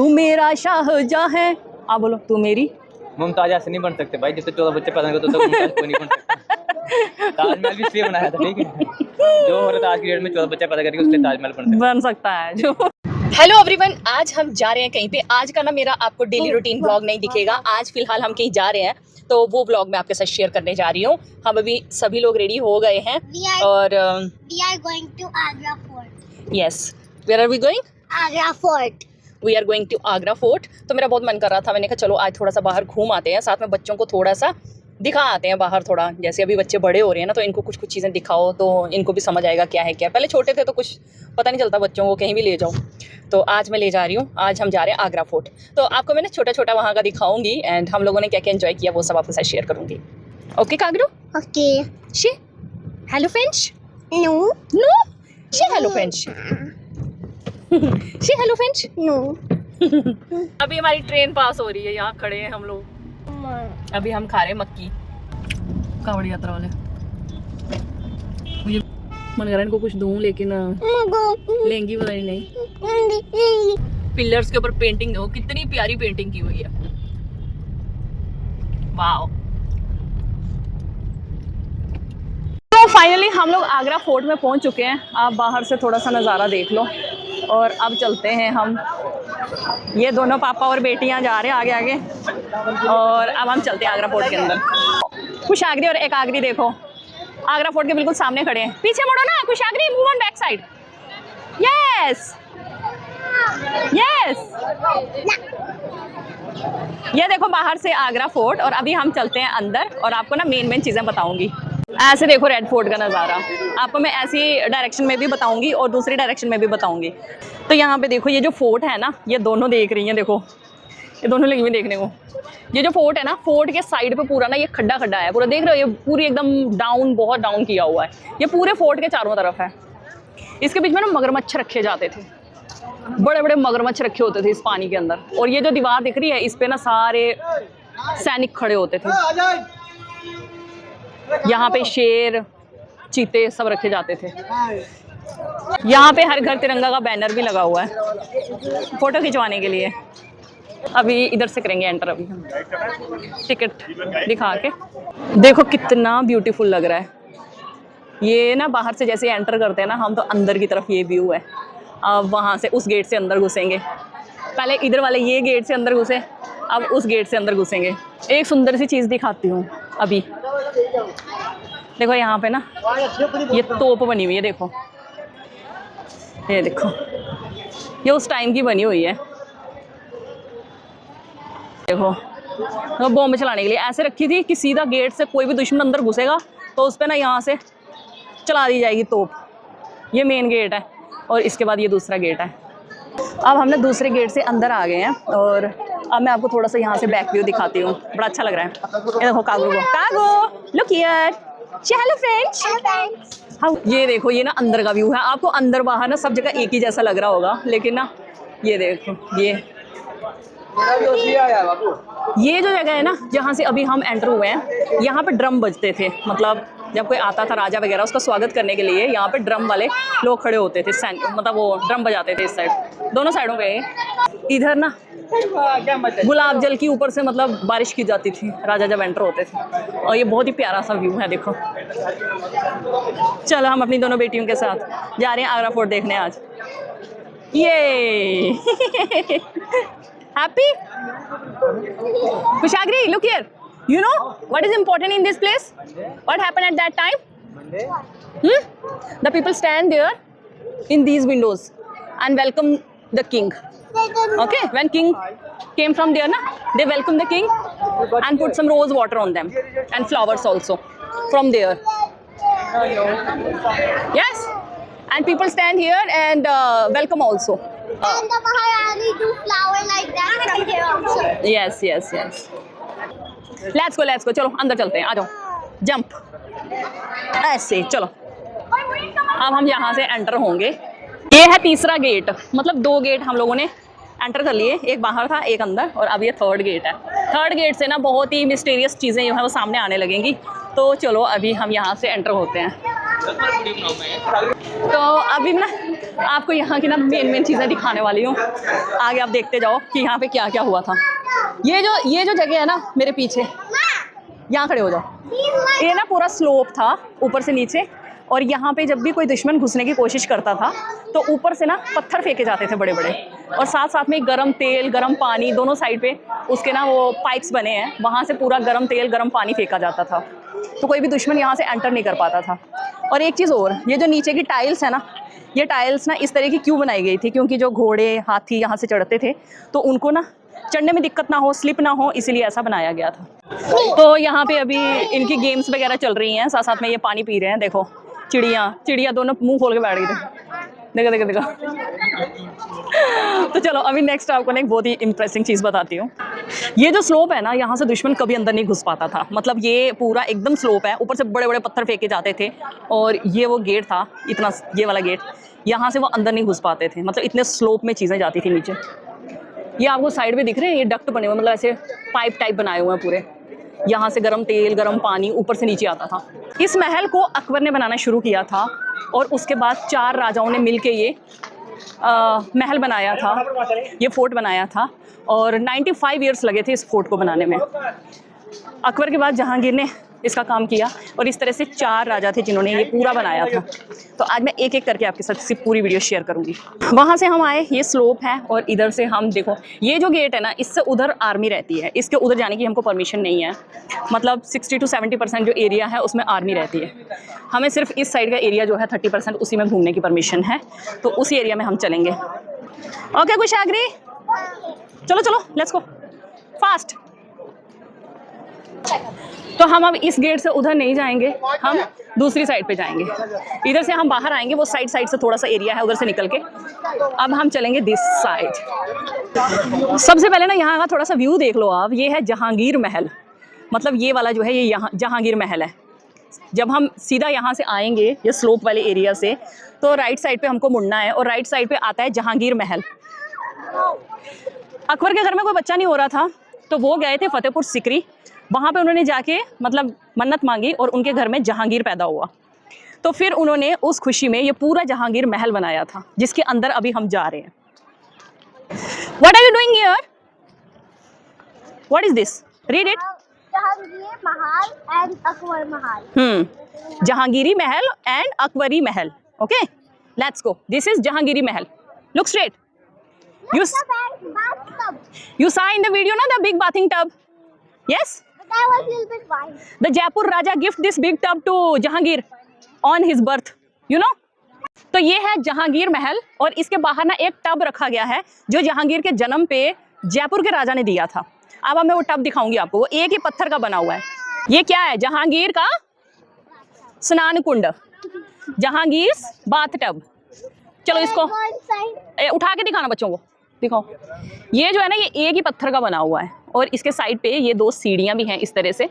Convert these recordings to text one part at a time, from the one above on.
तू मेरा शाहजहां है। आप बोलो, तू मेरी मुमताज ऐसे नहीं बन सकते भाई, जिससे 14 बच्चे पैदा करते तो मुमताज कोई नहीं बन सकता। ताजमहल भी इसलिए बनाया था, ठीक है, जो औरत आज की डेट में 14 बच्चे पैदा करके उसके ताजमहल बन सकता है जो। हेलो एवरीवन, आज हम जा रहे हैं कहीं पे। आज का ना मेरा आपको डेली रूटीन ब्लॉग नहीं दिखेगा। आज फिलहाल हम कहीं जा रहे हैं, तो वो ब्लॉग मैं आपके साथ शेयर करने जा रही हूँ। हम अभी सभी लोग रेडी हो गए हैं और we are going to Agra Fort. Yes, where are we going? Agra Fort. We are going to Agra fort. तो मेरा बहुत मन कर रहा था, मैंने कहा चलो आज थोड़ा सा बाहर घूम आते हैं, साथ में बच्चों को थोड़ा सा दिखा आते हैं बाहर। थोड़ा जैसे अभी बच्चे बड़े हो रहे हैं ना, तो इनको कुछ कुछ चीज़ें दिखाओ तो इनको भी समझ आएगा क्या है क्या। पहले छोटे थे तो कुछ पता नहीं चलता बच्चों को, कहीं भी ले जाओ। तो आज मैं ले जा रही हूँ, आज हम जा रहे हैं आगरा फोर्ट। तो आपको मैंने छोटा छोटा वहाँ का दिखाऊंगी एंड हम लोगों ने क्या क्या एंजॉय किया वो सब आपके साथ शेयर करूँगी। ओके कागरू? Okay. Say hello friends. No. No say hello friends. Say hello friends. No. अभी हमारी ट्रेन पास हो रही है, यहाँ खड़े हैं हम लोग। अभी हम खा रहे हैं मक्की, कावड़ यात्रा वाले। मुझे मन कर रहा है इनको कुछ दूं, लेकिन लेंगी पता नहीं। पिलर्स के ऊपर पेंटिंग देखो, कितनी प्यारी पेंटिंग की हुई है। वाओ। तो फाइनली हम लोग आगरा फोर्ट में पहुंच चुके हैं। आप बाहर से थोड़ा सा नज़ारा देख लो और अब चलते हैं हम। ये दोनों पापा और बेटियां जा रहे हैं आगे आगे और अब हम चलते हैं आगरा फोर्ट के अंदर। कुशाग्री और एक आगरी देखो आगरा फोर्ट के बिल्कुल सामने खड़े हैं। पीछे मुड़ो ना Kushagri, move on back side. Yes yes. ये देखो बाहर से आगरा फोर्ट और अभी हम चलते हैं अंदर और आपको ना मेन चीज़ें बताऊंगी। ऐसे देखो रेड फोर्ट का नज़ारा, आपको मैं ऐसी डायरेक्शन में भी बताऊंगी और दूसरी डायरेक्शन में भी बताऊंगी। तो यहाँ पे देखो ये जो फोर्ट है ना, ये दोनों देख रही हैं, देखो ये दोनों लगी हुई देखने को। ये जो फोर्ट है ना, फोर्ट के साइड पे पूरा ना ये खड्डा खड्डा है पूरा, देख रहे हो? ये पूरी एकदम डाउन, बहुत डाउन किया हुआ है। ये पूरे फोर्ट के चारों तरफ है। इसके बीच में ना मगरमच्छ रखे जाते थे, बड़े बड़े मगरमच्छ रखे होते थे इस पानी के अंदर। और ये जो दीवार दिख रही है, इस पे ना सारे सैनिक खड़े होते थे। यहाँ पे शेर, चीते सब रखे जाते थे। यहाँ पे हर घर तिरंगा का बैनर भी लगा हुआ है फोटो खिंचवाने के लिए। अभी इधर से करेंगे एंटर, अभी हम टिकट दिखा के। देखो कितना ब्यूटीफुल लग रहा है। ये ना बाहर से जैसे एंटर करते हैं ना हम, तो अंदर की तरफ ये व्यू है। अब वहाँ से उस गेट से अंदर घुसेंगे। पहले इधर वाले ये गेट से अंदर घुसे, अब उस गेट से अंदर घुसेंगे। एक सुंदर सी चीज़ दिखाती हूँ अभी। देखो यहाँ पे ना ये तोप बनी हुई है, देखो ये देखो, ये उस टाइम की बनी हुई है। देखो तो बॉम्ब चलाने के लिए ऐसे रखी थी कि सीधा गेट से कोई भी दुश्मन अंदर घुसेगा तो उस पर ना यहाँ से चला दी जाएगी तोप। ये मेन गेट है और इसके बाद ये दूसरा गेट है। अब हमने दूसरे गेट से अंदर आ गए हैं और अब मैं आपको थोड़ा सा यहाँ से बैक व्यू दिखाती हूँ। बड़ा अच्छा लग रहा है। ये देखो कागो को, कागो लुक हियर, से हेलो फ्रेंड्स। हाँ ये देखो, ये ना अंदर का व्यू है। आपको अंदर बाहर ना सब जगह एक ही जैसा लग रहा होगा, लेकिन ना ये देखो ये जो जगह है ना जहाँ से अभी हम एंटर हुए हैं, यहाँ पे ड्रम बजते थे। मतलब जब कोई आता था राजा वगैरह, उसका स्वागत करने के लिए यहाँ पे ड्रम वाले लोग खड़े होते थे। मतलब वो ड्रम बजाते थे इस साइड, दोनों साइडों पे। इधर ना गुलाब जल की ऊपर से मतलब बारिश की जाती थी राजा जब एंटर होते थे। और ये बहुत ही प्यारा सा व्यू है, देखो। चलो हम अपनी दोनों बेटियों के साथ जा रहे हैं आगरा फोर्ट देखने आज। ये happy Kushagri, look here. You know what is important in this place? What happened at that time? The people stand there in these windows and welcome the king. Okay, when king came from there, na, they welcome the king and put some rose water on them and flowers also from there. Yes, and people stand here and welcome also. And the Maharani do flower like that from here also. Yes, yes, yes. Let's go चलो अंदर चलते हैं, आ जाओ, jump ऐसे चलो। अब हम यहाँ से एंटर होंगे। ये है तीसरा गेट, मतलब 2 गेट हम लोगों ने एंटर कर लिए, एक बाहर था एक अंदर, और अब ये 3rd गेट है। 3rd गेट से ना बहुत ही मिस्टीरियस चीज़ें जो है वो सामने आने लगेंगी। तो चलो अभी हम यहाँ से एंटर होते हैं। तो अभी ना आपको यहाँ की ना मेन चीज़ें दिखाने वाली हूँ। आगे आप देखते जाओ कि यहाँ पे क्या क्या हुआ था। ये जो जगह है ना मेरे पीछे, यहाँ खड़े हो जाओ। ये ना पूरा स्लोप था ऊपर से नीचे, और यहाँ पे जब भी कोई दुश्मन घुसने की कोशिश करता था तो ऊपर से ना पत्थर फेंके जाते थे बड़े बड़े, और साथ साथ में गरम तेल गरम पानी दोनों साइड पे उसके ना वो पाइप्स बने हैं, वहाँ से पूरा गरम तेल गरम पानी फेंका जाता था, तो कोई भी दुश्मन यहाँ से एंटर नहीं कर पाता था। और एक चीज़ और, ये जो नीचे की टाइल्स है ना, ये टाइल्स ना इस तरह की क्यों बनाई गई थी, क्योंकि जो घोड़े हाथी यहाँ से चढ़ते थे तो उनको ना चढ़ने में दिक्कत ना हो, स्लिप ना हो, इसीलिए ऐसा बनाया गया था। तो यहाँ पे अभी इनकी गेम्स वगैरह चल रही हैं, साथ साथ में ये पानी पी रहे हैं। देखो चिड़िया दोनों मुंह खोल के बैठ गई थी। देखो तो चलो अभी नेक्स्ट आपको ना एक बहुत ही इंटरेस्टिंग चीज़ बताती हूँ। ये जो स्लोप है ना, यहाँ से दुश्मन कभी अंदर नहीं घुस पाता था, मतलब ये पूरा एकदम स्लोप है, ऊपर से बड़े बड़े पत्थर फेंके जाते थे, और ये वो गेट था इतना, ये वाला गेट, यहाँ से वो अंदर नहीं घुस पाते थे, मतलब इतने स्लोप में चीज़ें जाती थी नीचे। ये आपको साइड में दिख रहे हैं, ये डक्ट बने हुए, मतलब ऐसे पाइप टाइप बनाए हुए हैं पूरे, यहाँ से गरम तेल गरम पानी ऊपर से नीचे आता था। इस महल को अकबर ने बनाना शुरू किया था, और उसके बाद 4 राजाओं ने मिलके ये महल बनाया था, ये फोर्ट बनाया था, और 95 ईयर्स लगे थे इस फोर्ट को बनाने में। अकबर के बाद जहांगीर ने इसका काम किया, और इस तरह से 4 राजा थे जिन्होंने ये पूरा बनाया था। तो आज मैं एक एक करके आपके साथ इसकी पूरी वीडियो शेयर करूंगी। वहाँ से हम आए, ये स्लोप है, और इधर से हम देखो ये जो गेट है ना, इससे उधर आर्मी रहती है, इसके उधर जाने की हमको परमिशन नहीं है, मतलब 60 to 70% जो एरिया है उसमें आर्मी रहती है। हमें सिर्फ इस साइड का एरिया जो है 30% उसी में घूमने की परमिशन है, तो उसी एरिया में हम चलेंगे। ओके कुशाग्री, चलो लेट्स गो फास्ट। तो हम अब इस गेट से उधर नहीं जाएंगे, हम दूसरी साइड पे जाएंगे। इधर से हम बाहर आएंगे, वो साइड से थोड़ा सा एरिया है उधर से निकल के। अब हम चलेंगे दिस साइड। सबसे पहले ना यहाँ का थोड़ा सा व्यू देख लो आप, ये है जहांगीर महल, मतलब ये वाला जो है ये यहाँ जहांगीर महल है। जब हम सीधा यहाँ से आएंगे ये स्लोप वाले एरिया से, तो राइट साइड पे हमको मुड़ना है, और राइट साइड पे आता है जहांगीर महल। अकबर के घर में कोई बच्चा नहीं हो रहा था, तो वो गए थे फतेहपुर सिकरी, वहाँ पे उन्होंने जाके मतलब मन्नत मांगी, और उनके घर में जहांगीर पैदा हुआ। तो फिर उन्होंने उस खुशी में ये पूरा जहांगीर महल बनाया था, जिसके अंदर अभी हम जा रहे हैं। What are you doing here? What is this? Read it. Jahangir Mahal and Akbar Mahal. Jahangiri Mahal and Akbari Mahal. Okay, let's go. This is Jahangiri Mahal. Look straight. You saw in the video na the big bathing tub. Yes. But that was a little bit wide. The Jaipur Raja gift this big tub to Jahangir on his birth. You know. तो ये है जहांगीर महल, और इसके बाहर ना एक tub रखा गया है जो जहांगीर के जन्म पे जयपुर के राजा ने दिया था। अब मैं वो टब दिखाऊंगी आपको, वो एक ही पत्थर का बना हुआ है। ये क्या है? जहांगीर का स्नान कुंड, जहांगीर बाथ टब। चलो इसको उठा के दिखाना बच्चों को, दिखाओ। ये जो है ना, ये एक ही पत्थर का बना हुआ है, और इसके साइड पे ये 2 सीढ़ियां भी हैं इस तरह से।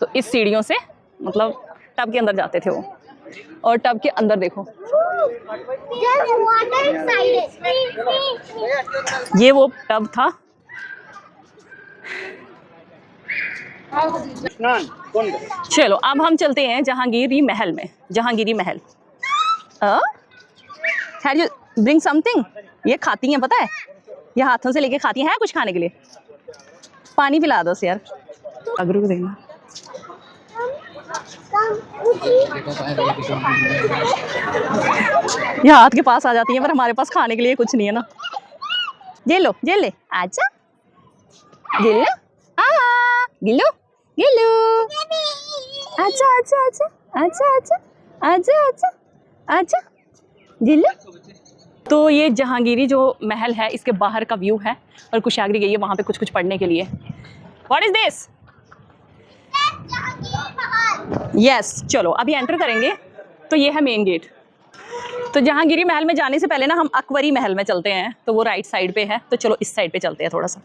तो इस सीढ़ियों से मतलब टब के अंदर जाते थे वो, और टब के अंदर देखो ये वो टब था। चलो अब हम चलते हैं जहांगीरी महल में। जहांगीरी महल, हैव यू ब्रिंग समथिंग? ये खाती हैं, पता है, ये हाथों से लेके खाती हैं कुछ खाने के लिए। पानी पिला दो यार, अगरू को देखना। ये हाथ के पास आ जाती है, पर हमारे पास खाने के लिए कुछ नहीं है ना। ये लो, ये ले, आजा, गिल्लू, गिल्लू, गिल्लू, आजा आजा आजा आजा आजा आजा आजा आजा गिल्लू। तो ये जहांगीरी जो महल है, इसके बाहर का व्यू है, और कुशाग्री गई है वहाँ पे कुछ पढ़ने के लिए। What is this? यस, चलो अभी एंटर करेंगे। तो ये है मेन गेट। तो जहांगीरी महल में जाने से पहले ना हम अकबरी महल में चलते हैं, तो वो राइट साइड पे है। तो चलो इस साइड पे चलते हैं थोड़ा सा।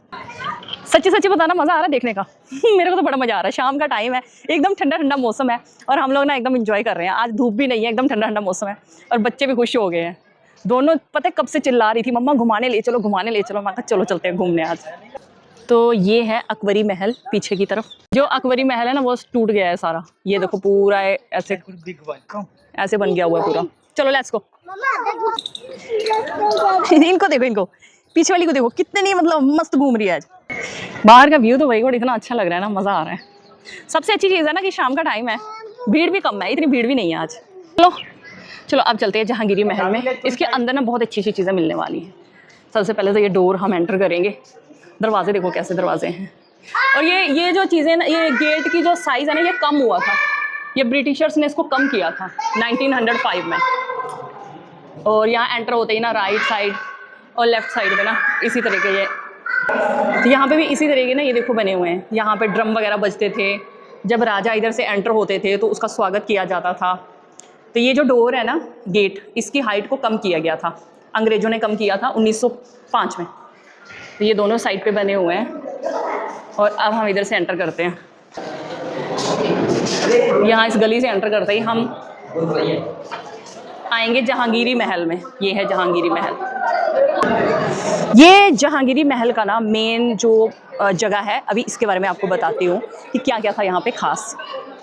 सच्ची सच्ची बताना, मज़ा आ रहा है देखने का। मेरे को तो बड़ा मज़ा आ रहा है। शाम का टाइम है, एकदम ठंडा ठंडा मौसम है, और हम लोग ना एकदम इंजॉय कर रहे हैं। आज धूप भी नहीं है, एकदम ठंडा ठंडा मौसम है, और बच्चे भी खुश हो गए हैं। दोनों पता है कब से चिल्ला रही थी, मम्मा घुमाने ले चलो, घुमाने ले चलो। मैं कहा चलो चलते हैं घूमने आज। तो ये है अकबरी महल पीछे की तरफ। जो अकबरी महल है ना, वो टूट गया है सारा। ये देखो पूरा ऐसे बन गया हुआ है पूरा। चलो लेट्स गो। Mama, that इनको देखो, इनको पीछे वाली को देखो, कितनी मतलब मस्त घूम रही है आज। बाहर का व्यू तो भाई को इतना अच्छा लग रहा है ना, मज़ा आ रहा है। सबसे अच्छी चीज़ है ना कि शाम का टाइम है, भीड़ भी कम है, इतनी भीड़ भी नहीं है आज। चलो चलो अब चलते हैं जहांगीरी महल में। इसके अंदर ना बहुत अच्छी अच्छी चीज़ें मिलने वाली हैं। सबसे पहले तो ये डोर हम एंटर करेंगे, दरवाजे देखो कैसे दरवाजे हैं। और ये जो चीज़ें ना, ये गेट की जो साइज़ है ना, ये कम हुआ था, ये ब्रिटिशर्स ने इसको कम किया था 1905 में। और यहाँ एंटर होते ही ना राइट साइड और लेफ्ट साइड में ना इसी तरह के ये, तो यहाँ पे भी इसी तरह के ना ये देखो बने हुए हैं। यहाँ पे ड्रम वगैरह बजते थे, जब राजा इधर से एंटर होते थे तो उसका स्वागत किया जाता था। तो ये जो डोर है ना गेट, इसकी हाइट को कम किया गया था, अंग्रेज़ों ने कम किया था 1905 में। तो ये दोनों साइड पे बने हुए हैं। और अब हम इधर से एंटर करते हैं। यहाँ इस गली से एंटर करते ही हम आएंगे जहांगीरी महल में। ये है जहांगीरी महल। ये जहांगीरी महल का ना मेन जो जगह है, अभी इसके बारे में आपको बताती हूँ कि क्या क्या था यहाँ पे खास।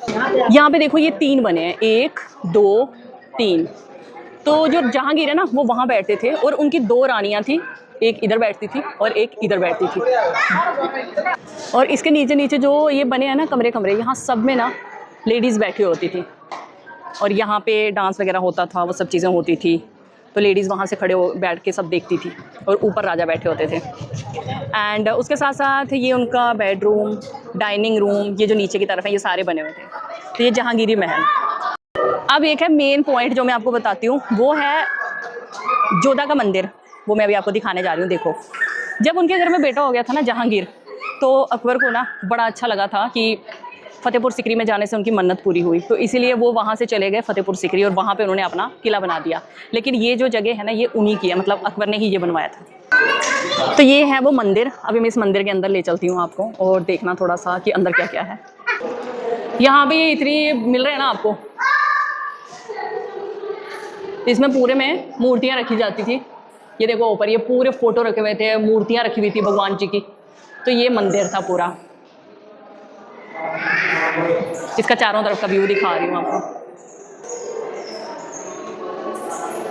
यहाँ पे देखो ये 3 बने हैं, 1 2 3। तो जो जहांगीर है ना वो वहाँ बैठते थे और उनकी 2 रानियाँ थी, एक इधर बैठती थी और एक इधर बैठती थी। और इसके नीचे नीचे जो ये बने हैं ना कमरे कमरे, यहाँ सब में ना लेडीज़ बैठी होती थी और यहाँ पे डांस वगैरह होता था, वो सब चीज़ें होती थी। तो लेडीज़ वहाँ से खड़े हो बैठ के सब देखती थी और ऊपर राजा बैठे होते थे। एंड उसके साथ साथ ये उनका बेडरूम, डाइनिंग रूम, ये जो नीचे की तरफ है ये सारे बने हुए थे। तो ये जहांगीरी महल। अब एक है मेन पॉइंट जो मैं आपको बताती हूँ, वो है जोधा का मंदिर। वो मैं अभी आपको दिखाने जा रही हूँ। देखो, जब उनके घर में बेटा हो गया था ना जहांगीर, तो अकबर को ना बड़ा अच्छा लगा था कि फतेहपुर सिकरी में जाने से उनकी मन्नत पूरी हुई, तो इसीलिए वो वहाँ से चले गए फतेहपुर सिकरी और वहाँ पे उन्होंने अपना किला बना दिया। लेकिन ये जो जगह है ना ये उन्हीं की है, मतलब अकबर ने ही ये बनवाया था। तो ये है वो मंदिर। अभी मैं इस मंदिर के अंदर ले चलती हूँ आपको और देखना थोड़ा सा कि अंदर क्या क्या है। यहाँ भी इतनी मिल रहे हैं ना आपको, इसमें पूरे में मूर्तियाँ रखी जाती थी। ये देखो ऊपर ये पूरे फोटो रखे हुए थे, मूर्तियाँ रखी हुई थी भगवान जी की। तो ये मंदिर था पूरा, इसका चारों तरफ का व्यू दिखा रही हूँ आपको।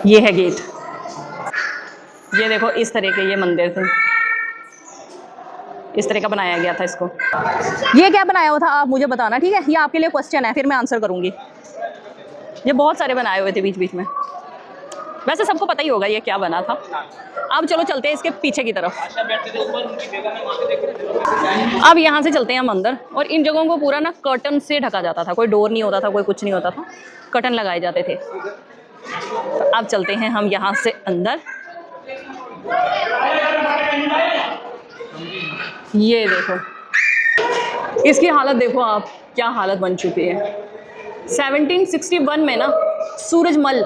ये है गेट। ये देखो इस तरह के ये मंदिर थे, इस तरह का बनाया गया था इसको। ये क्या बनाया हुआ था आप मुझे बताना, ठीक है? ये आपके लिए क्वेश्चन है, फिर मैं आंसर करूँगी। ये बहुत सारे बनाए हुए थे बीच बीच में, वैसे सबको पता ही होगा ये क्या बना था। अब चलो चलते हैं इसके पीछे की तरफ। अब यहाँ से चलते हैं हम अंदर। और इन जगहों को पूरा ना कर्टन से ढका जाता था, कोई डोर नहीं होता था, कोई कुछ नहीं होता था, कर्टन लगाए जाते थे। तो अब चलते हैं हम यहाँ से अंदर। ये देखो इसकी हालत देखो आप, क्या हालत बन चुकी है। 1761 में ना सूरजमल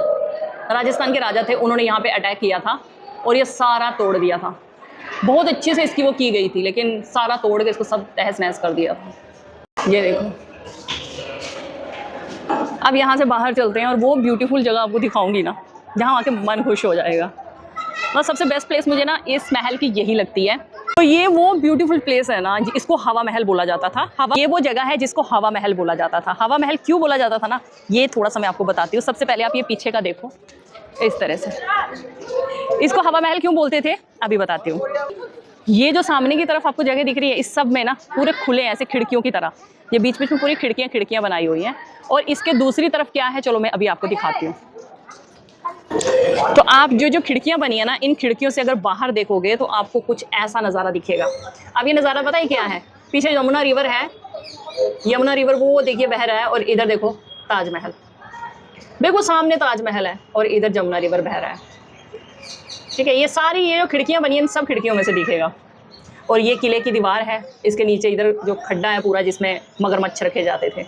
राजस्थान के राजा थे, उन्होंने यहाँ पे अटैक किया था और ये सारा तोड़ दिया था। बहुत अच्छे से इसकी वो की गई थी, लेकिन सारा तोड़ के इसको सब तहस नहस कर दिया था। ये देखो। अब यहाँ से बाहर चलते हैं और वो ब्यूटीफुल जगह आपको दिखाऊंगी ना, जहाँ आके मन खुश हो जाएगा। और सबसे बेस्ट प्लेस मुझे ना इस महल की यही लगती है। तो ये वो ब्यूटीफुल प्लेस है ना, इसको हवा महल बोला जाता था। हवा, ये वो जगह है जिसको हवा महल बोला जाता था। हवा महल क्यों बोला जाता था ना, ये थोड़ा सा मैं आपको बताती हूँ। सबसे पहले आप ये पीछे का देखो, इस तरह से इसको हवा महल क्यों बोलते थे अभी बताती हूँ। ये जो सामने की तरफ आपको जगह दिख रही है, इस सब में ना पूरे खुले हैं ऐसे खिड़कियों की तरह। ये बीच बीच में पूरी खिड़कियाँ बनाई हुई हैं। और इसके दूसरी तरफ क्या है, चलो मैं अभी आपको दिखाती हूँ। तो आप जो खिड़कियां बनी है ना, इन खिड़कियों से अगर बाहर देखोगे तो आपको कुछ ऐसा नज़ारा दिखेगा। अब ये नज़ारा पता है क्या है? पीछे यमुना रिवर है, यमुना रिवर वो देखिए बह रहा है, और इधर देखो ताजमहल। देखो सामने ताजमहल है और इधर यमुना रिवर बह रहा है। ठीक है, ये सारी ये जो खिड़कियां बनी हैं, इन सब खिड़कियों में से दिखेगा। और ये किले की दीवार है, इसके नीचे इधर जो खड्डा है पूरा, जिसमें मगरमच्छ रखे जाते थे।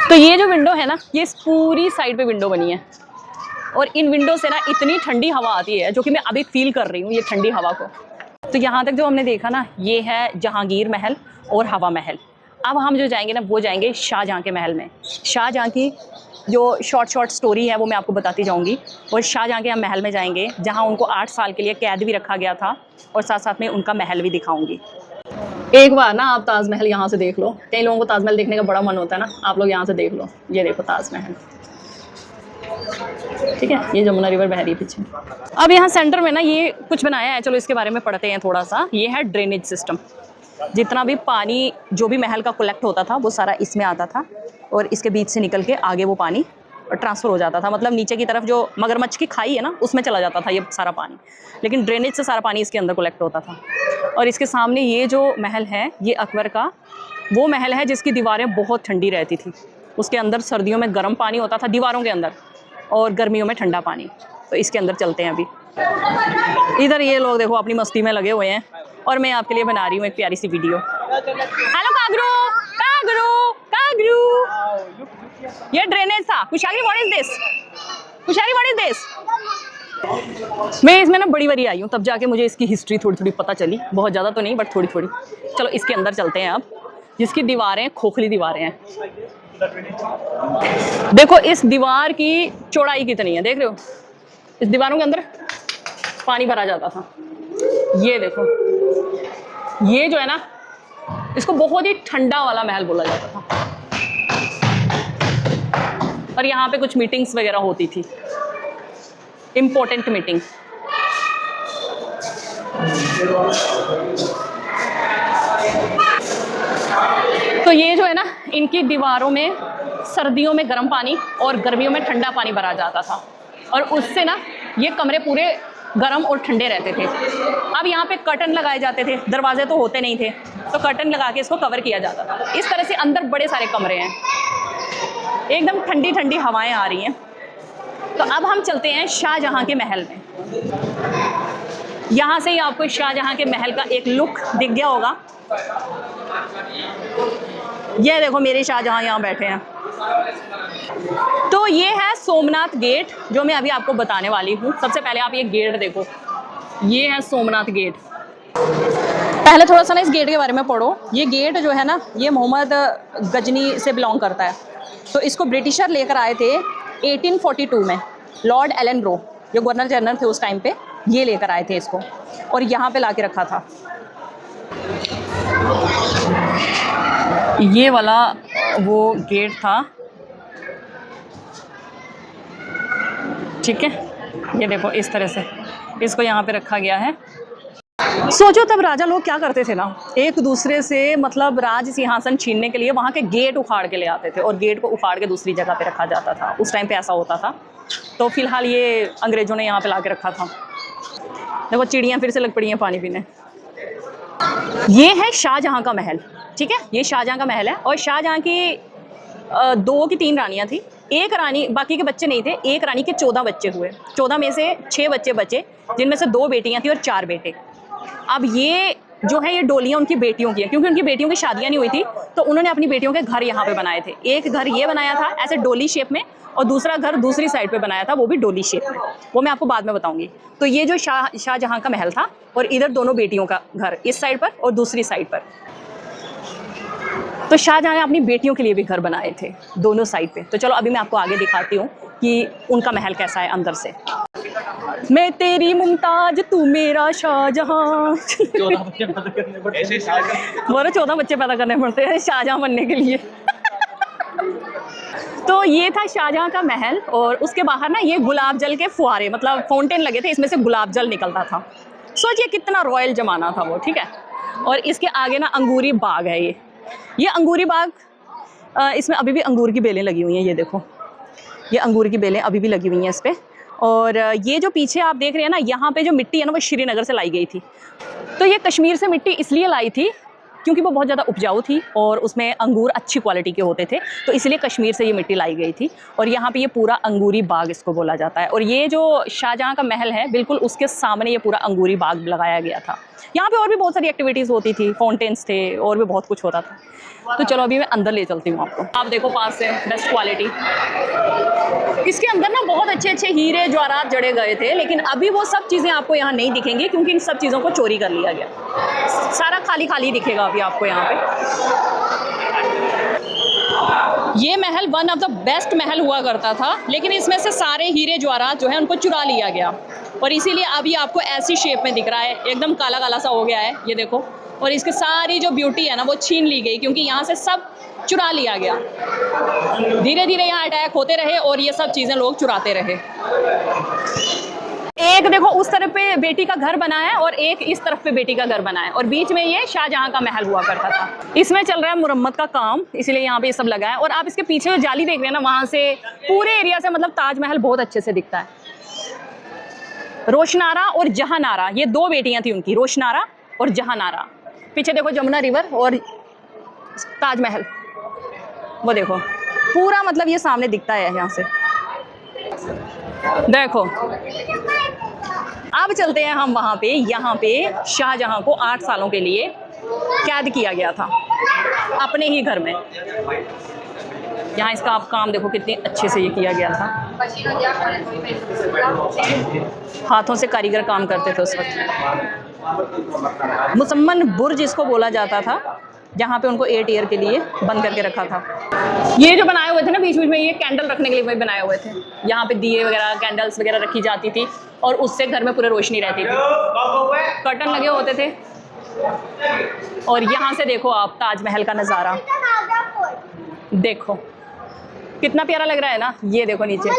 तो ये जो विंडो है ना, ये इस पूरी साइड पे विंडो बनी है। और इन विंडो से ना इतनी ठंडी हवा आती है, जो कि मैं अभी फील कर रही हूँ ये ठंडी हवा को। तो यहाँ तक जो हमने देखा ना, ये है जहांगीर महल और हवा महल। अब हम जो जाएंगे ना, वो जाएंगे शाहजहाँ के महल में। शाहजहाँ की जो शॉर्ट स्टोरी है वो मैं आपको बताती जाऊँगी। और शाहजहाँ के हम महल में जाएंगे, जहाँ उनको 8 साल के लिए कैद भी रखा गया था, और साथ साथ में उनका महल भी दिखाऊँगी। एक बार ना आप ताजमहल यहाँ से देख लो। कई लोगों को ताजमहल देखने का बड़ा मन होता है ना, आप लोग यहाँ से देख लो। ये देखो ताजमहल। ठीक है, ये जमुना रिवर बह रही है पीछे। अब यहाँ सेंटर में ना ये कुछ बनाया है, चलो इसके बारे में पढ़ते हैं थोड़ा सा। ये है ड्रेनेज सिस्टम। जितना भी पानी जो भी महल का कलेक्ट होता था वो सारा इसमें आता था और इसके बीच से निकल के आगे वो पानी ट्रांसफ़र हो जाता था। मतलब नीचे की तरफ जो मगरमच्छ की खाई है ना, उसमें चला जाता था ये सारा पानी, लेकिन ड्रेनेज से सारा पानी इसके अंदर कलेक्ट होता था। और इसके सामने ये जो महल है, ये अकबर का वो महल है जिसकी दीवारें बहुत ठंडी रहती थी। उसके अंदर सर्दियों में गर्म पानी होता था दीवारों के अंदर और गर्मियों में ठंडा पानी। तो इसके अंदर चलते हैं अभी। इधर ये लोग देखो अपनी मस्ती में लगे हुए हैं और मैं आपके लिए बना रही हूँ एक प्यारी सी वीडियो। हेलो कागरू, कागरू, कागरू। ये ड्रेनेज था। Kushali, what is this? Kushali, what is this? मैं इसमें ना बड़ी बारी आई हूँ, तब जाके मुझे इसकी हिस्ट्री थोड़ी थोड़ी पता चली। बहुत ज़्यादा तो नहीं, बट थोड़ी थोड़ी। चलो इसके अंदर चलते हैं अब, जिसकी दीवारें खोखली दीवारें हैं। देखो इस दीवार की चौड़ाई कितनी है, देख रहे हो? इस दीवारों के अंदर पानी भरा जाता था। ये देखो, ये जो है ना, इसको बहुत ही ठंडा वाला महल बोला जाता था। और यहाँ पे कुछ मीटिंग्स वगैरह होती थी, इम्पोर्टेंट मीटिंग। तो ये जो है ना, इनकी दीवारों में सर्दियों में गर्म पानी और गर्मियों में ठंडा पानी भरा जाता था और उससे ना ये कमरे पूरे गर्म और ठंडे रहते थे। अब यहाँ पे कर्टन लगाए जाते थे, दरवाजे तो होते नहीं थे, तो कर्टन लगा के इसको कवर किया जाता था। इस तरह से अंदर बड़े सारे कमरे हैं, एकदम ठंडी ठंडी हवाएं आ रही हैं। तो अब हम चलते हैं शाहजहां के महल में। यहाँ से ही आपको शाहजहां के महल का एक लुक दिख गया होगा। ये देखो मेरे शाहजहां यहाँ बैठे हैं। तो ये है सोमनाथ गेट, जो मैं अभी आपको बताने वाली हूँ। सबसे पहले आप ये गेट देखो, ये है सोमनाथ गेट। पहले थोड़ा सा ना इस गेट के बारे में पढ़ो। ये गेट जो है ना, ये मोहम्मद गजनी से बिलोंग करता है। तो इसको ब्रिटिशर लेकर आए थे 1842 में। लॉर्ड एलन ब्रो जो गवर्नर जनरल थे उस टाइम पे, ये लेकर आए थे इसको और यहाँ पे ला के रखा था। ये वाला वो गेट था, ठीक है। ये देखो इस तरह से इसको यहाँ पे रखा गया है। सोचो तब राजा लोग क्या करते थे ना, एक दूसरे से मतलब राज सिंहासन छीनने के लिए वहाँ के गेट उखाड़ के ले आते थे और गेट को उखाड़ के दूसरी जगह पे रखा जाता था। उस टाइम पे ऐसा होता था। तो फिलहाल ये अंग्रेजों ने यहाँ पे ला के रखा था। देखो चिड़ियाँ फिर से लग पड़ी हैं पानी पीने। ये है शाहजहां का महल, ठीक है। ये शाहजहां का महल है और शाहजहां की 2 की 3 रानियां थी। एक रानी, बाकी के बच्चे नहीं थे। एक रानी के 14 बच्चे हुए। 14 में से 6 बच्चे बचे, जिनमें से 2 बेटियां थी और 4 बेटे। अब ये जो है ये डोलियां उनकी बेटियों की हैं, क्योंकि उनकी बेटियों की शादियां नहीं हुई थी, तो उन्होंने अपनी बेटियों के घर यहाँ पे बनाए थे। एक घर ये बनाया था ऐसे डोली शेप में और दूसरा घर दूसरी साइड पे बनाया था, वो भी डोली शेप में। वो मैं आपको बाद में बताऊंगी। तो ये जो शाहजहां का महल था और इधर दोनों बेटियों का घर इस साइड पर और दूसरी साइड पर। तो शाहजहां ने अपनी बेटियों के लिए भी घर बनाए थे दोनों साइड पे। तो चलो अभी मैं आपको आगे दिखाती हूँ कि उनका महल कैसा है अंदर से। मैं तेरी मुमताज तू मेरा शाहजहां। 14 बच्चे पैदा करने पड़ते हैं। बोलो 14 बच्चे पैदा करने पड़ते हैं शाहजहां बनने के लिए। तो ये था शाहजहां का महल और उसके बाहर ना ये गुलाब जल के फुहारे, मतलब फाउंटेन लगे थे, इसमें से गुलाब जल निकलता था। सोचिए कितना रॉयल जमाना था वो, ठीक है। और इसके आगे ना अंगूरी बाग है। ये अंगूरी बाग, इसमें अभी भी अंगूर की बेलें लगी हुई हैं। ये देखो, ये अंगूर की बेलें अभी भी लगी हुई हैं इस पर। और ये जो पीछे आप देख रहे हैं ना, यहाँ पे जो मिट्टी है ना, वो श्रीनगर से लाई गई थी। तो ये कश्मीर से मिट्टी इसलिए लाई थी क्योंकि वो बहुत ज़्यादा उपजाऊ थी और उसमें अंगूर अच्छी क्वालिटी के होते थे, तो इसलिए कश्मीर से ये मिट्टी लाई गई थी। और यहाँ पे ये पूरा अंगूरी बाग इसको बोला जाता है। और ये जो शाहजहां का महल है, बिल्कुल उसके सामने ये पूरा अंगूरी बाग लगाया गया था। यहाँ पे और भी बहुत सारी एक्टिविटीज़ होती थी, फाउंटेन्स थे और भी बहुत कुछ होता था। तो चलो अभी मैं अंदर ले चलती हूँ आपको। आप देखो पास से बेस्ट क्वालिटी। इसके अंदर ना बहुत अच्छे अच्छे हीरे जवाहरात जड़े गए थे, लेकिन अभी वो सब चीज़ें आपको यहाँ नहीं दिखेंगी क्योंकि इन सब चीज़ों को चोरी कर लिया गया। सारा खाली खाली दिखेगा अभी आपको यहाँ पे। ये महल वन ऑफ द बेस्ट महल हुआ करता था, लेकिन इसमें से सारे हीरे जवाहरात जो है उनको चुरा लिया गया और इसीलिए अभी आपको ऐसी शेप में दिख रहा है, एकदम काला काला सा हो गया है। ये देखो, और इसकी सारी जो ब्यूटी है ना वो छीन ली गई क्योंकि यहाँ से सब चुरा लिया गया। धीरे धीरे यहाँ अटैक होते रहे और ये सब चीज़ें लोग चुराते रहे। एक देखो उस तरफ पे बेटी का घर बना है और एक इस तरफ पे बेटी का घर बना है और बीच में ये शाहजहां का महल हुआ करता था। इसमें चल रहा है मुरम्मत का काम, इसलिए यहाँ पे ये सब लगा है। और आप इसके पीछे जो जाली देख रहे हैं ना, वहाँ से पूरे एरिया से मतलब ताजमहल बहुत अच्छे से दिखता है। रोशनारा और जहानारा, ये दो बेटियां थी उनकी, रोशनारा और जहानारा। पीछे देखो जमुना रिवर और ताजमहल, वो देखो पूरा मतलब ये सामने दिखता है यहाँ से। देखो अब चलते हैं हम वहाँ पे। यहाँ पे शाहजहां को 8 सालों के लिए कैद किया गया था अपने ही घर में। यहाँ इसका आप काम देखो कितने अच्छे से ये किया गया था। हाथों से कारीगर काम करते थे उस वक्त। मुसम्मन बुर्ज इसको बोला जाता था, जहाँ पे उनको 8 ईयर के लिए बंद करके रखा था। ये जो बनाए हुए थे ना बीच बीच में, ये कैंडल रखने के लिए भी बनाए हुए थे। यहाँ पे दिए वगैरह, कैंडल्स वगैरह रखी जाती थी और उससे घर में पूरे रोशनी रहती थी। कर्टन लगे होते थे। और यहाँ से देखो आप ताजमहल का नज़ारा देखो, कितना प्यारा लग रहा है ना। ये देखो नीचे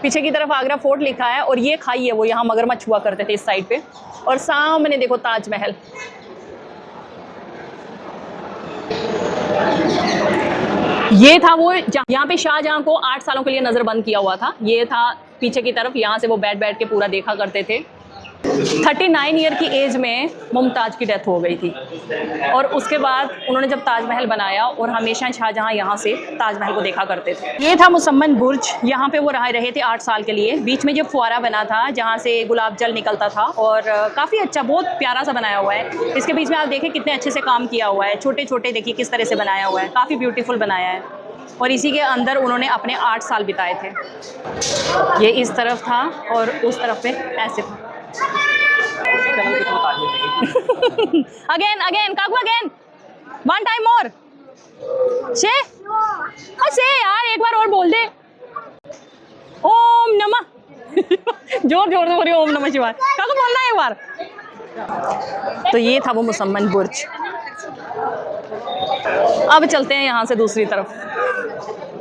पीछे की तरफ आगरा फोर्ट लिखा है और ये खाई है वो, यहाँ मगरमच्छ हुआ करते थे इस साइड पे। और सामने देखो ताजमहल। ये था वो यहाँ पे शाहजहां को 8 सालों के लिए नजरबंद किया हुआ था। ये था पीछे की तरफ, यहाँ से वो बैठ बैठ के पूरा देखा करते थे। 39 ईयर की एज में मुमताज़ की डेथ हो गई थी और उसके बाद उन्होंने जब ताजमहल बनाया और हमेशा शाहजहां यहाँ से ताजमहल को देखा करते थे। ये था मुसम्मन बुर्ज, यहाँ पे वो रहे थे 8 साल के लिए। बीच में जो फुआरा बना था जहाँ से गुलाब जल निकलता था और काफ़ी अच्छा, बहुत प्यारा सा बनाया हुआ है। इसके बीच में आप देखें कितने अच्छे से काम किया हुआ है। छोटे छोटे देखिए किस तरह से बनाया हुआ है, काफ़ी ब्यूटीफुल बनाया है। और इसी के अंदर उन्होंने अपने 8 साल बिताए थे। ये इस तरफ था और उस तरफ पे ऐसे था। अगेन काकू अगेन, वन टाइम मोर। से यार एक बार और बोल दे, ओम नमः। जोर जोर से बोलिए ओम नमः शिवाय। काकू बोलना है एक बार। तो ये था वो मुसम्मन बुर्ज। अब चलते हैं यहाँ से दूसरी तरफ।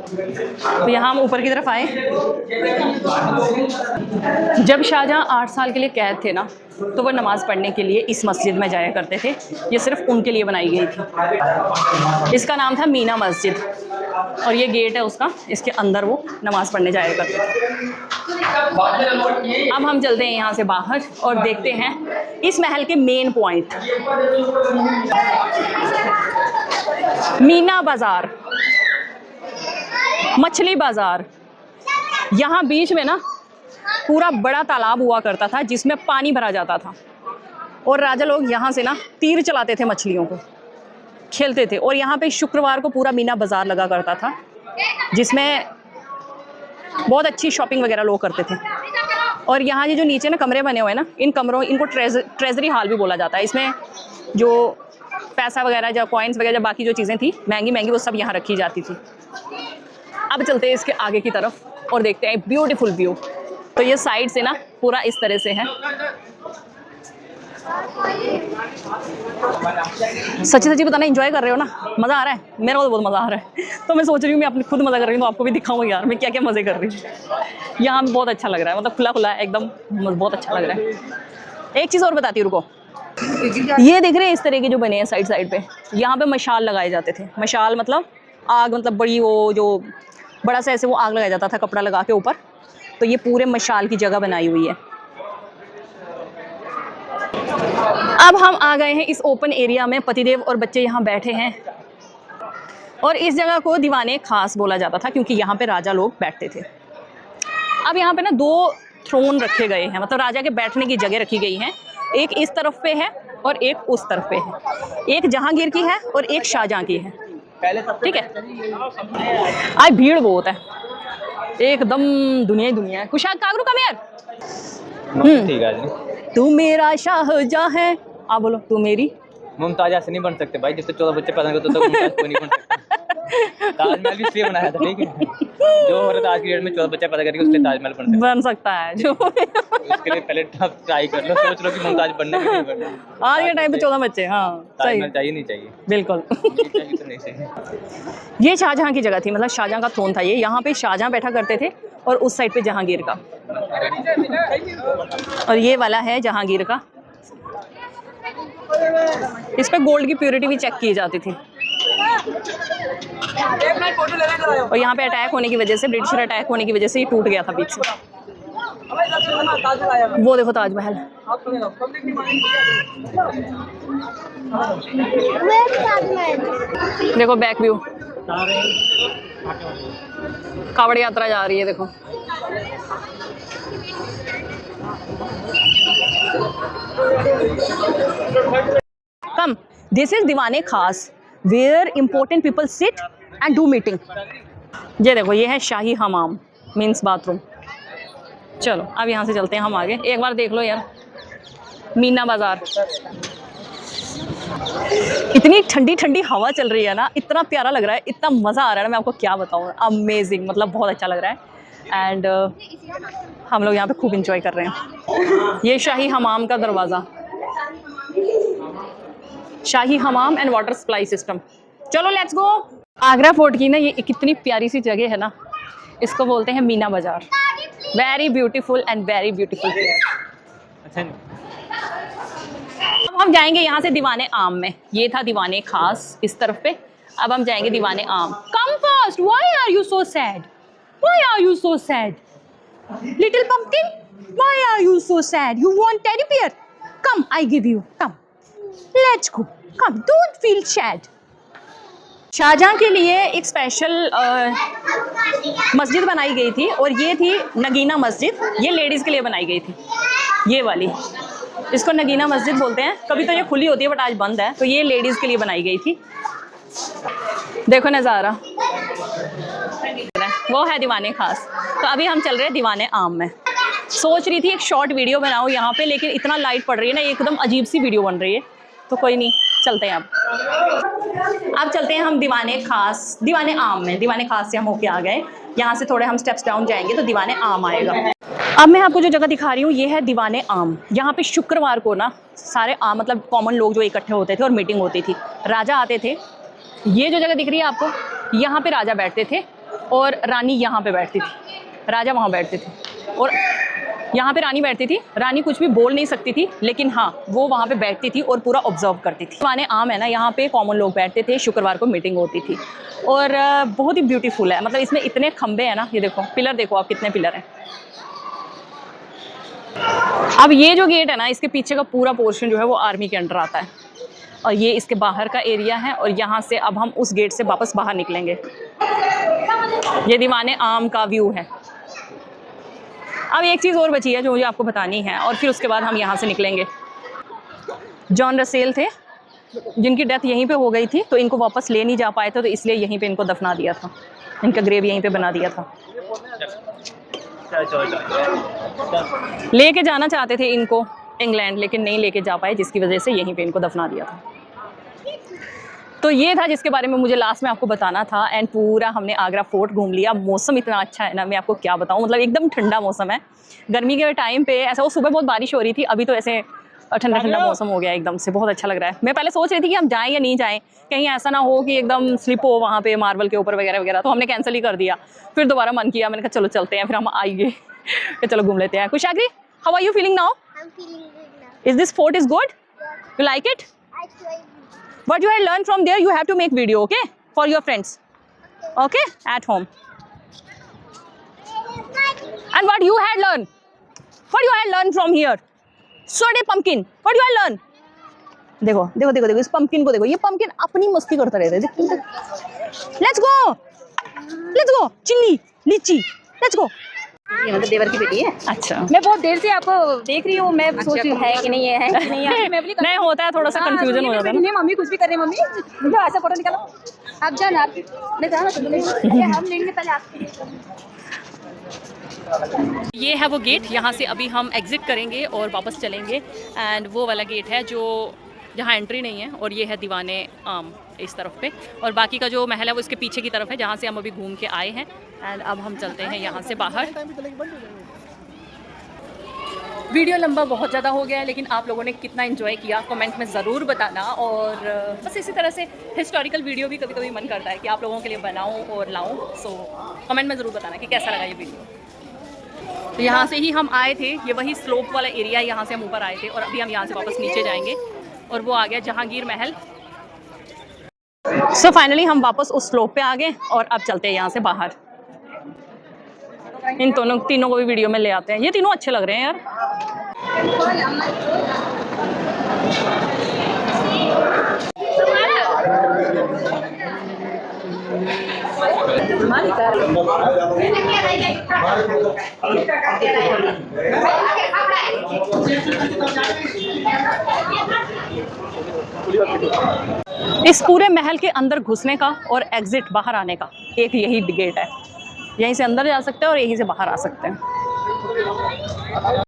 तो यहाँ हम ऊपर की तरफ आए। जब शाहजहां 8 साल के लिए कैद थे ना, तो वो नमाज़ पढ़ने के लिए इस मस्जिद में जाया करते थे। ये सिर्फ उनके लिए बनाई गई थी। इसका नाम था मीना मस्जिद और ये गेट है उसका, इसके अंदर वो नमाज़ पढ़ने जाया करते थे। अब हम चलते हैं यहाँ से बाहर और देखते हैं इस महल के मेन पॉइंट। मीना बाज़ार, मछली बाज़ार। यहाँ बीच में ना पूरा बड़ा तालाब हुआ करता था जिसमें पानी भरा जाता था और राजा लोग यहाँ से ना तीर चलाते थे, मछलियों को खेलते थे। और यहाँ पे शुक्रवार को पूरा मीना बाज़ार लगा करता था जिसमें बहुत अच्छी शॉपिंग वगैरह लोग करते थे। और यहाँ ये जो नीचे ना कमरे बने हुए हैं ना, इन कमरों, इनको ट्रेजरी हॉल भी बोला जाता है। इसमें जो पैसा वगैरह, जो कॉइन्स वगैरह, बाकी जो चीज़ें थी महंगी महंगी, वो सब यहाँ रखी जाती थी। अब चलते हैं इसके आगे की तरफ और देखते हैं ब्यूटीफुल व्यू। तो ये साइड से ना पूरा इस तरह से है। सच्ची सच्ची बताना, एंजॉय कर रहे हो ना? मज़ा आ रहा है? मेरा तो बहुत मज़ा आ रहा है। तो मैं सोच रही हूँ मैं अपनी खुद मज़ा कर रही हूँ तो आपको भी दिखाऊँ यार मैं क्या क्या मज़े कर रही हूँ। यहाँ भी बहुत अच्छा लग रहा है, मतलब खुला खुला है एकदम, बहुत अच्छा लग रहा है। एक चीज़ और बताती हूँ, रुको। ये देख रहे हैं इस तरह के जो बने हैं साइड साइड पे, यहाँ पे मशाल लगाए जाते थे। मशाल मतलब आग, मतलब बड़ी वो जो बड़ा सा ऐसे वो आग लगाया जाता था कपड़ा लगा के ऊपर। तो ये पूरे मशाल की जगह बनाई हुई है। अब हम आ गए हैं इस ओपन एरिया में। पतिदेव और बच्चे यहाँ बैठे हैं और इस जगह को दीवाने खास बोला जाता था क्योंकि यहाँ पे राजा लोग बैठते थे। अब यहाँ पे ना 2 थ्रोन रखे गए हैं, मतलब राजा के बैठने की जगह रखी गई हैं। एक इस तरफ पे है और एक उस तरफ पे है। एक जहांगीर की है और एक शाहजहां की है, ठीक है। आज भीड़ बहुत है एकदम, दुनिया ही दुनिया है। कुशाद कागरू कम यार। ठीक है जी। तू मेरा शाहजहां है, आप बोलो। तू मेरी मुमताज ऐसे नहीं बन सकते भाई, जिससे 14 बच्चे पैदा करते तो मुमताज कोई नहीं बन सकता। ताजमहल भी इसलिए बनाया था, ठीक है। जो औरत आज की डेट में 14 बच्चे पैदा करेगी उसके लिए ताजमहल बन सकता है जो उसके लिए पहले आप ट्राई कर लो, सोच लो कि मुमताज बनना है कि नहीं बनना। आज के टाइम पे 14 बच्चे, हाँ सही, ताजमहल चाहिए नहीं चाहिए, बिल्कुल। चाहिए तो नहीं चाहिए। ये शाहजहां की जगह थी, मतलब शाहजहां का थ्रोन था ये, यहाँ पे शाहजहां बैठा करते थे और उस साइड पे जहांगीर का, और ये वाला है जहांगीर का। इस पे गोल्ड की प्योरिटी भी चेक की जाती थी। और यहाँ पे अटैक होने की वजह से, ब्रिटिशर अटैक होने की वजह से ये टूट गया था बीच से। वो देखो ताजमहल, Where's Tajmahal? देखो बैक व्यू, कावड़ यात्रा जा रही है देखो। कम, this is Diwane Khas where important people sit and do meeting. ये देखो, ये है शाही हमाम मीन्स बाथरूम। चलो अब यहाँ से चलते हैं हम आगे, एक बार देख लो यार मीना बाजार। इतनी ठंडी ठंडी हवा चल रही है ना, इतना प्यारा लग रहा है, इतना मज़ा आ रहा है ना, मैं आपको क्या बताऊँ, अमेजिंग, मतलब बहुत अच्छा लग रहा है। एंड हम लोग यहाँ पे खूब इंजॉय कर रहे हैं। ये शाही हमाम का दरवाज़ा, शाही हमाम एंड वाटर सप्लाई सिस्टम। चलो लेट्स गो। आगरा फोर्ट की ना ये कितनी प्यारी सी जगह है ना, इसको बोलते हैं मीना बाजार। Very beautiful and very beautiful. अच्छा, अब हम जाएंगे यहाँ से दीवाने आम में। ये था दीवाने खास इस तरफ पे, अब हम जाएंगे Diwane Aam. Come first, why are you so sad, why are you so sad little pumpkin, why are you so sad, you want teddy bear, come I give you, come let's go, come don't feel sad. Shahjahan के लिए एक special मस्जिद बनाई गई थी, और ये थी नगीना मस्जिद, ये लेडीज़ के लिए बनाई गई थी, ये वाली, इसको नगीना मस्जिद बोलते हैं। कभी तो ये खुली होती है बट आज बंद है, तो ये लेडीज़ के लिए बनाई गई थी। देखो नज़ारा, वो है दीवाने खास। तो अभी हम चल रहे हैं दीवाने आम में। सोच रही थी एक शॉर्ट वीडियो बनाऊँ यहाँ पे, लेकिन इतना लाइट पड़ रही है ना, एकदम अजीब सी वीडियो बन रही है, तो कोई नहीं, चलते हैं अब चलते हैं हम दीवाने खास, दीवाने आम में। दीवाने खास से हम होके आ गए, यहाँ से थोड़े हम स्टेप्स डाउन जाएंगे तो दीवाने आम आएगा। अब मैं आपको जो जगह दिखा रही हूँ ये है दीवाने आम। यहाँ पे शुक्रवार को ना सारे आम, मतलब कॉमन लोग जो इकट्ठे होते थे और मीटिंग होती थी, राजा आते थे। ये जो जगह दिख रही है आपको, यहाँ पे राजा बैठते थे और रानी यहाँ पे बैठती थी, राजा वहाँ बैठते थे और यहाँ पे रानी बैठती थी। रानी कुछ भी बोल नहीं सकती थी, लेकिन हाँ वो वहाँ पे बैठती थी और पूरा ऑब्जर्व करती थी। दीवाने आम है ना, यहाँ पे कॉमन लोग बैठते थे, शुक्रवार को मीटिंग होती थी, और बहुत ही ब्यूटीफुल है। मतलब इसमें इतने खंबे हैं ना, ये देखो पिलर, देखो आप कितने पिलर हैं। अब ये जो गेट है ना, इसके पीछे का पूरा पोर्शन जो है वो आर्मी के अंडर आता है, और ये इसके बाहर का एरिया है, और यहाँ से अब हम उस गेट से वापस बाहर निकलेंगे। ये दीवाने आम का व्यू है। अब एक चीज़ और बची है जो मुझे आपको बतानी है, और फिर उसके बाद हम यहाँ से निकलेंगे। जॉन रसेल थे जिनकी डेथ यहीं पे हो गई थी, तो इनको वापस ले नहीं जा पाए थे, तो इसलिए यहीं पे इनको दफना दिया था, इनका ग्रेव यहीं पे बना दिया था। लेके जाना चाहते थे इनको इंग्लैंड, लेकिन नहीं लेके जा पाए, जिसकी वजह से यहीं पे इनको दफना दिया था। तो ये था जिसके बारे में मुझे लास्ट में आपको बताना था। एंड पूरा हमने आगरा फोर्ट घूम लिया। मौसम इतना अच्छा है ना, मैं आपको क्या बताऊँ, मतलब एकदम ठंडा मौसम है। गर्मी के टाइम पे ऐसा, वो सुबह बहुत बारिश हो रही थी, अभी तो ऐसे ठंडा ठंडा मौसम हो गया एकदम से, बहुत अच्छा लग रहा है। मैं पहले सोच रही थी कि हम जाएं या नहीं जाएं, कहीं ऐसा ना हो कि एकदम स्लिप हो वहाँ पे मार्बल के ऊपर वगैरह वगैरह, तो हमने कैंसिल ही कर दिया। फिर दोबारा मन किया, मैंने कहा चलो चलते हैं, फिर हम आएंगे कि चलो घूम लेते हैं। Khushagri, how are you feeling now? I'm feeling good now. Is this fort is good? You like it? I tried. What you had learned from there, you have to make video, okay? For your friends. Okay? At home. And what you had learned? What you had learned from here? Soda pumpkin. What you had learned? देखो देखो देखो देखो इस pumpkin को देखो, ये pumpkin अपनी मस्ती करता रहता है। Let's go. Let's go. Chilli, लीची. Let's go. ये मतलब देवर की बेटी है। अच्छा, मैं बहुत देर से आपको देख रही हूँ, मैं सोच रही हूँ है कि नहीं है कि नहीं है। मैं बोली नहीं होता है, थोड़ा सा कंफ्यूजन हो जाता है ना। मम्मी कुछ भी कर रही है, मम्मी मुझे ऐसा फोटो निकालो, आप जाना, आप मैं जाना तो हम लेंगे पहले आपके। ये है वो गेट, यहाँ से अभी हम एग्जिट करेंगे और वापस चलेंगे। एंड वो वाला गेट है जो जहाँ एंट्री नहीं है, और ये है दीवाने आम। इस तरफ पे, और बाकी का जो महल है वो इसके पीछे की तरफ है जहाँ से हम अभी घूम के आए हैं। एंड अब हम चलते हैं यहाँ से बाहर। वीडियो लंबा बहुत ज़्यादा हो गया है, लेकिन आप लोगों ने कितना एंजॉय किया कमेंट में ज़रूर बताना। और बस इसी तरह से हिस्टोरिकल वीडियो भी कभी कभी मन करता है कि आप लोगों के लिए बनाऊं और लाऊं। सो कमेंट में ज़रूर बताना कि कैसा लगा ये वीडियो। तो यहाँ से ही हम आए थे, ये वही स्लोप वाला एरिया है, यहाँ से हम ऊपर आए थे और अभी हम यहाँ से वापस नीचे जाएंगे और वो आ गया जहांगीर महल। सो फाइनली हम वापस उस स्लोप पे आ गए और अब चलते हैं यहाँ से बाहर। इन तीनों को भी वीडियो में ले आते हैं, ये तीनों अच्छे लग रहे हैं यार। इस पूरे महल के अंदर घुसने का और एग्जिट बाहर आने का एक यही गेट है, यहीं से अंदर जा सकते हैं और यहीं से बाहर आ सकते हैं।